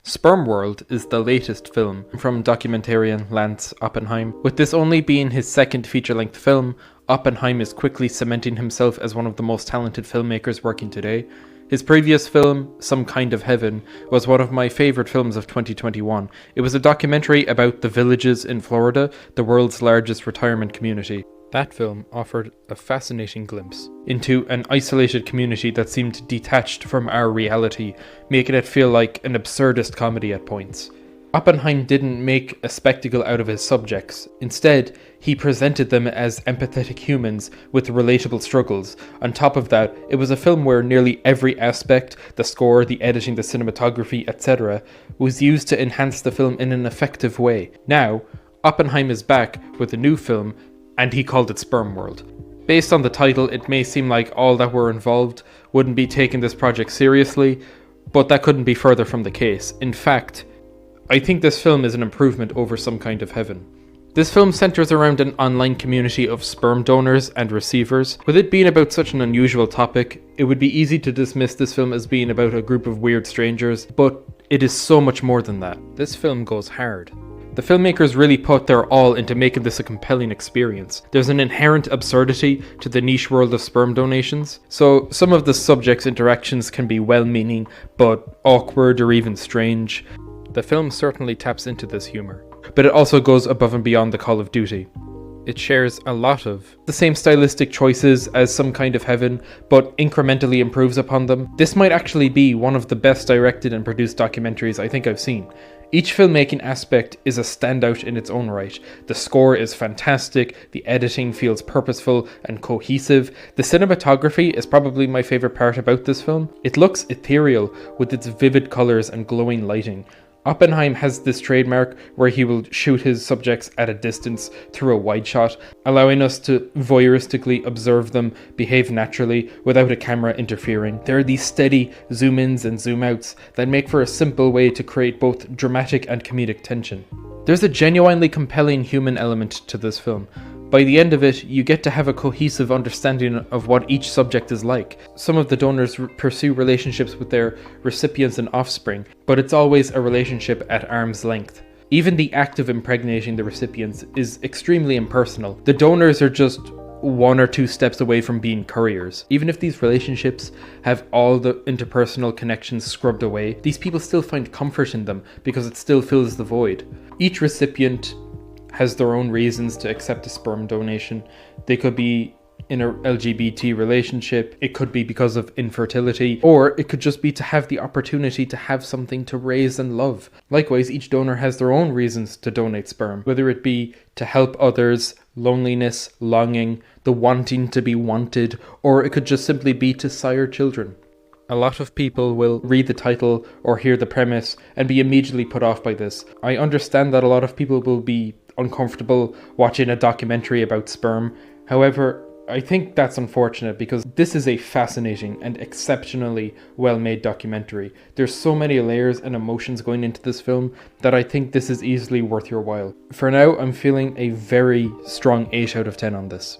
Spermworld is the latest film from documentarian Lance Oppenheim. With this only being his second feature-length film, Oppenheim is quickly cementing himself as one of the most talented filmmakers working today. His previous film, Some Kind of Heaven, was one of my favourite films of 2021. It was a documentary about the Villages in Florida, the world's largest retirement community. That film offered a fascinating glimpse into an isolated community that seemed detached from our reality, making it feel like an absurdist comedy at points. Oppenheim didn't make a spectacle out of his subjects. Instead, he presented them as empathetic humans with relatable struggles. On top of that, it was a film where nearly every aspect, the score, the editing, the cinematography, etc., was used to enhance the film in an effective way. Now, Oppenheim is back with a new film, and he called it Spermworld. Based on the title, it may seem like all that were involved wouldn't be taking this project seriously, but that couldn't be further from the case. In fact, I think this film is an improvement over Some Kind of Heaven. This film centers around an online community of sperm donors and receivers. With it being about such an unusual topic, it would be easy to dismiss this film as being about a group of weird strangers, but it is so much more than that. This film goes hard. The filmmakers really put their all into making this a compelling experience. There's an inherent absurdity to the niche world of sperm donations, so some of the subjects' interactions can be well-meaning, but awkward or even strange. The film certainly taps into this humour, but it also goes above and beyond the Call of Duty. It shares a lot of the same stylistic choices as Some Kind of Heaven, but incrementally improves upon them. This might actually be one of the best directed and produced documentaries I think I've seen. Each filmmaking aspect is a standout in its own right. The score is fantastic, the editing feels purposeful and cohesive. The cinematography is probably my favourite part about this film. It looks ethereal with its vivid colours and glowing lighting. Oppenheim has this trademark where he will shoot his subjects at a distance through a wide shot, allowing us to voyeuristically observe them behave naturally without a camera interfering. There are these steady zoom-ins and zoom-outs that make for a simple way to create both dramatic and comedic tension. There's a genuinely compelling human element to this film. By the end of it, you get to have a cohesive understanding of what each subject is like. Some of the donors pursue relationships with their recipients and offspring, but it's always a relationship at arm's length. Even the act of impregnating the recipients is extremely impersonal. The donors are just one or two steps away from being couriers. Even if these relationships have all the interpersonal connections scrubbed away, these people still find comfort in them because it still fills the void. Each recipient has their own reasons to accept a sperm donation. They could be in a LGBT relationship, it could be because of infertility, or it could just be to have the opportunity to have something to raise and love. Likewise, each donor has their own reasons to donate sperm, whether it be to help others, loneliness, longing, the wanting to be wanted, or it could just simply be to sire children. A lot of people will read the title or hear the premise and be immediately put off by this. I understand that a lot of people will be uncomfortable watching a documentary about sperm. However, I think that's unfortunate because this is a fascinating and exceptionally well-made documentary. There's so many layers and emotions going into this film that I think this is easily worth your while. For now, I'm feeling a very strong 8 out of 10 on this.